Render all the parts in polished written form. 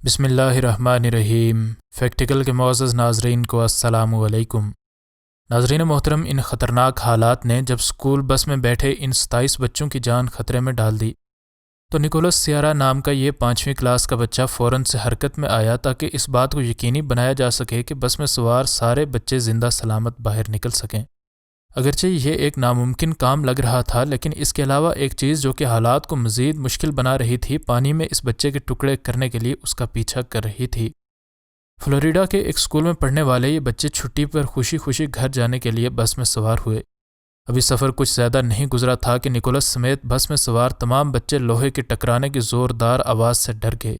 بسم اللہ الرحمن الرحیم۔ فیکٹیکل کے معزز ناظرین کو السلام علیکم۔ ناظرین محترم، ان خطرناک حالات نے جب اسکول بس میں بیٹھے ان 27 بچوں کی جان خطرے میں ڈال دی تو نکولس سیارا نام کا یہ 5ویں کلاس کا بچہ فوراً سے حرکت میں آیا تاکہ اس بات کو یقینی بنایا جا سکے کہ بس میں سوار سارے بچے زندہ سلامت باہر نکل سکیں۔ اگرچہ یہ ایک ناممکن کام لگ رہا تھا، لیکن اس کے علاوہ ایک چیز جو کہ حالات کو مزید مشکل بنا رہی تھی، پانی میں اس بچے کے ٹکڑے کرنے کے لیے اس کا پیچھا کر رہی تھی۔ فلوریڈا کے ایک اسکول میں پڑھنے والے یہ بچے چھٹی پر خوشی خوشی گھر جانے کے لیے بس میں سوار ہوئے۔ ابھی سفر کچھ زیادہ نہیں گزرا تھا کہ نکولس سمیت بس میں سوار تمام بچے لوہے کے ٹکرانے کی زوردار آواز سے ڈر گئے۔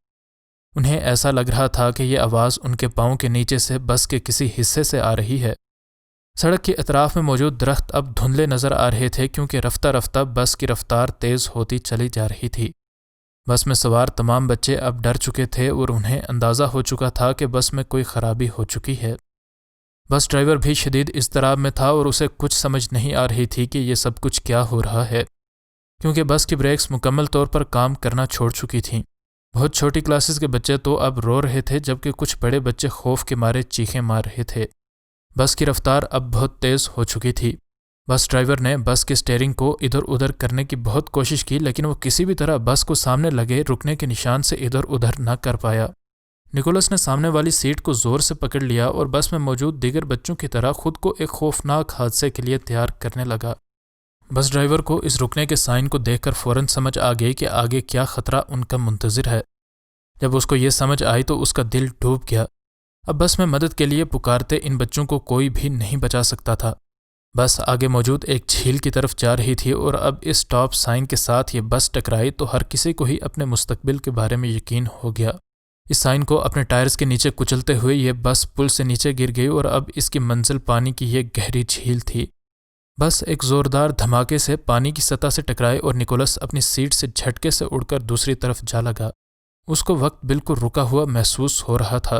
انہیں ایسا لگ رہا تھا کہ یہ آواز ان کے پاؤں کے نیچے سے بس کے کسی حصے سے آ رہی ہے۔ سڑک کے اطراف میں موجود درخت اب دھندلے نظر آ رہے تھے کیونکہ رفتہ رفتہ بس کی رفتار تیز ہوتی چلی جا رہی تھی۔ بس میں سوار تمام بچے اب ڈر چکے تھے اور انہیں اندازہ ہو چکا تھا کہ بس میں کوئی خرابی ہو چکی ہے۔ بس ڈرائیور بھی شدید اضطراب میں تھا اور اسے کچھ سمجھ نہیں آ رہی تھی کہ یہ سب کچھ کیا ہو رہا ہے، کیونکہ بس کی بریکس مکمل طور پر کام کرنا چھوڑ چکی تھیں۔ بہت چھوٹی کلاسز کے بچے تو اب رو رہے تھے جبکہ کچھ بڑے بچے خوف کے مارے چیخیں مار رہے تھے۔ بس کی رفتار اب بہت تیز ہو چکی تھی۔ بس ڈرائیور نے بس کے اسٹیئرنگ کو ادھر ادھر کرنے کی بہت کوشش کی، لیکن وہ کسی بھی طرح بس کو سامنے لگے رکنے کے نشان سے ادھر ادھر نہ کر پایا۔ نکولس نے سامنے والی سیٹ کو زور سے پکڑ لیا اور بس میں موجود دیگر بچوں کی طرح خود کو ایک خوفناک حادثے کے لیے تیار کرنے لگا۔ بس ڈرائیور کو اس رکنے کے سائن کو دیکھ کر فوراً سمجھ آ گئی کہ آگے کیا خطرہ ان کا منتظر ہے۔ جب اس کو یہ سمجھ آئی تو اس کا دل ڈوب گیا۔ اب بس میں مدد کے لیے پکارتے ان بچوں کو کوئی بھی نہیں بچا سکتا تھا۔ بس آگے موجود ایک جھیل کی طرف جا رہی تھی اور اب اس ٹاپ سائن کے ساتھ یہ بس ٹکرائی تو ہر کسی کو ہی اپنے مستقبل کے بارے میں یقین ہو گیا۔ اس سائن کو اپنے ٹائرز کے نیچے کچلتے ہوئے یہ بس پل سے نیچے گر گئی اور اب اس کی منزل پانی کی یہ گہری جھیل تھی۔ بس ایک زوردار دھماکے سے پانی کی سطح سے ٹکرائے اور نکولس اپنی سیٹ سے جھٹکے سے اڑ کر دوسری طرف جا لگا۔ اس کو وقت بالکل رکا ہوا محسوس ہو رہا تھا۔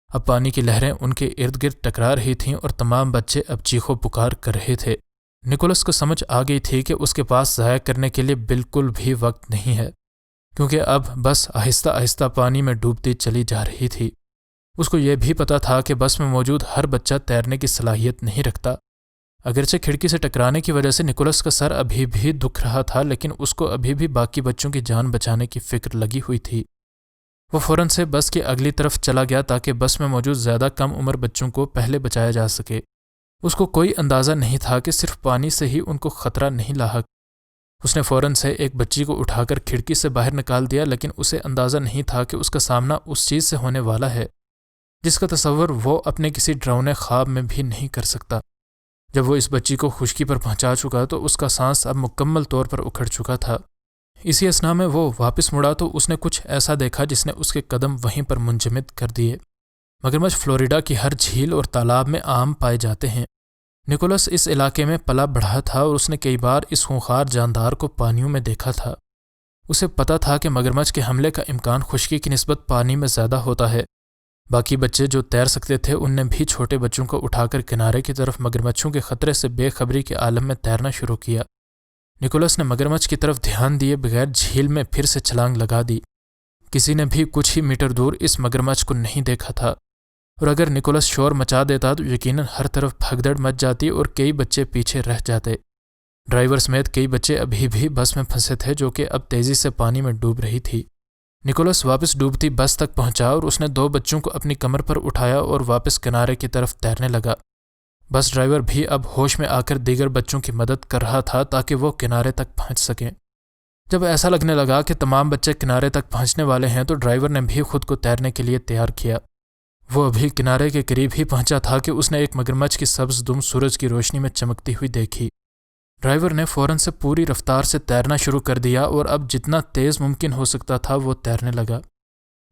اب پانی کی لہریں ان کے ارد گرد ٹکرا رہی تھیں اور تمام بچے اب چیخو پکار کر رہے تھے۔ نکولس کو سمجھ آ گئی تھی کہ اس کے پاس ضائع کرنے کے لیے بالکل بھی وقت نہیں ہے، کیونکہ اب بس آہستہ آہستہ پانی میں ڈوبتی چلی جا رہی تھی۔ اس کو یہ بھی پتا تھا کہ بس میں موجود ہر بچہ تیرنے کی صلاحیت نہیں رکھتا۔ اگرچہ کھڑکی سے ٹکرانے کی وجہ سے نکولس کا سر ابھی بھی دکھ رہا تھا، لیکن اس کو ابھی بھی باقی بچوں کی جان بچانے کی فکر لگی ہوئی تھی۔ وہ فوراً سے بس کی اگلی طرف چلا گیا تاکہ بس میں موجود زیادہ کم عمر بچوں کو پہلے بچایا جا سکے۔ اس کو کوئی اندازہ نہیں تھا کہ صرف پانی سے ہی ان کو خطرہ نہیں لاحق۔ اس نے فوراً سے ایک بچی کو اٹھا کر کھڑکی سے باہر نکال دیا، لیکن اسے اندازہ نہیں تھا کہ اس کا سامنا اس چیز سے ہونے والا ہے جس کا تصور وہ اپنے کسی ڈراؤنے خواب میں بھی نہیں کر سکتا۔ جب وہ اس بچی کو خشکی پر پہنچا چکا تو اس کا سانس اب مکمل طور پر اکھڑ چکا تھا۔ اسی اثناء میں وہ واپس مڑا تو اس نے کچھ ایسا دیکھا جس نے اس کے قدم وہیں پر منجمد کر دیے۔ مگرمچھ فلوریڈا کی ہر جھیل اور تالاب میں عام پائے جاتے ہیں۔ نکولس اس علاقے میں پلا بڑھا تھا اور اس نے کئی بار اس خونخوار جاندار کو پانیوں میں دیکھا تھا۔ اسے پتا تھا کہ مگرمچھ کے حملے کا امکان خشکی کی نسبت پانی میں زیادہ ہوتا ہے۔ باقی بچے جو تیر سکتے تھے ان نے بھی چھوٹے بچوں کو اٹھا کر کنارے کی طرف مگرمچھوں کے خطرے سے بے خبری کے عالم میں تیرنا شروع کیا۔ نکولس نے مگرمچھ کی طرف دھیان دیے بغیر جھیل میں پھر سے چھلانگ لگا دی۔ کسی نے بھی کچھ ہی میٹر دور اس مگرمچھ کو نہیں دیکھا تھا، اور اگر نکولس شور مچا دیتا تو یقیناً ہر طرف بھگدڑ مچ جاتی اور کئی بچے پیچھے رہ جاتے۔ ڈرائیور سمیت کئی بچے ابھی بھی بس میں پھنسے تھے جو کہ اب تیزی سے پانی میں ڈوب رہی تھی۔ نکولس واپس ڈوبتی بس تک پہنچا اور اس نے 2 بچوں کو اپنی کمر پر اٹھایا اور واپس کنارے کی طرف تیرنے لگا۔ بس ڈرائیور بھی اب ہوش میں آ کر دیگر بچوں کی مدد کر رہا تھا تاکہ وہ کنارے تک پہنچ سکیں۔ جب ایسا لگنے لگا کہ تمام بچے کنارے تک پہنچنے والے ہیں تو ڈرائیور نے بھی خود کو تیرنے کے لیے تیار کیا۔ وہ ابھی کنارے کے قریب ہی پہنچا تھا کہ اس نے ایک مگرمچھ کی سبز دم سورج کی روشنی میں چمکتی ہوئی دیکھی۔ ڈرائیور نے فوراً سے پوری رفتار سے تیرنا شروع کر دیا اور اب جتنا تیز ممکن ہو سکتا تھا وہ تیرنے لگا۔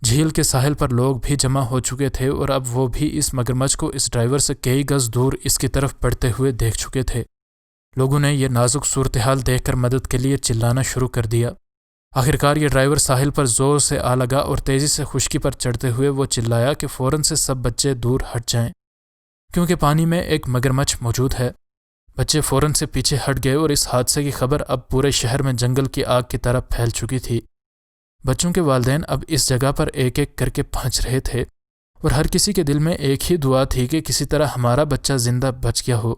جھیل کے ساحل پر لوگ بھی جمع ہو چکے تھے اور اب وہ بھی اس مگرمچھ کو اس ڈرائیور سے کئی گز دور اس کی طرف بڑھتے ہوئے دیکھ چکے تھے۔ لوگوں نے یہ نازک صورتحال دیکھ کر مدد کے لیے چلانا شروع کر دیا۔ آخرکار یہ ڈرائیور ساحل پر زور سے آ لگا اور تیزی سے خشکی پر چڑھتے ہوئے وہ چلایا کہ فوراً سے سب بچے دور ہٹ جائیں، کیونکہ پانی میں ایک مگرمچھ موجود ہے۔ بچے فوراً سے پیچھے ہٹ گئے اور اس حادثے کی خبر اب پورے شہر میں جنگل کی آگ کی طرح پھیل چکی تھی۔ بچوں کے والدین اب اس جگہ پر ایک ایک کر کے پہنچ رہے تھے اور ہر کسی کے دل میں ایک ہی دعا تھی کہ کسی طرح ہمارا بچہ زندہ بچ گیا ہو۔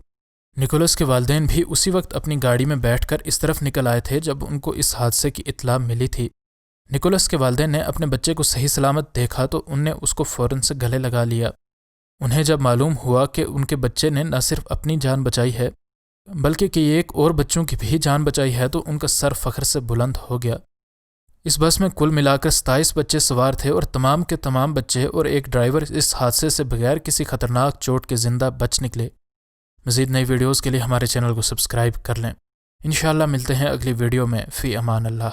نکولس کے والدین بھی اسی وقت اپنی گاڑی میں بیٹھ کر اس طرف نکل آئے تھے جب ان کو اس حادثے کی اطلاع ملی تھی۔ نکولس کے والدین نے اپنے بچے کو صحیح سلامت دیکھا تو ان نے اس کو فوراً سے گلے لگا لیا۔ انہیں جب معلوم ہوا کہ ان کے بچے نے نہ صرف اپنی جان بچائی ہے بلکہ کہ ایک اور بچوں کی بھی جان بچائی ہے تو ان کا سر فخر سے بلند ہو گیا۔ اس بس میں کل ملا کر 27 بچے سوار تھے اور تمام کے تمام بچے اور ایک ڈرائیور اس حادثے سے بغیر کسی خطرناک چوٹ کے زندہ بچ نکلے۔ مزید نئی ویڈیوز کے لیے ہمارے چینل کو سبسکرائب کر لیں۔ انشاءاللہ ملتے ہیں اگلی ویڈیو میں۔ فی امان اللہ۔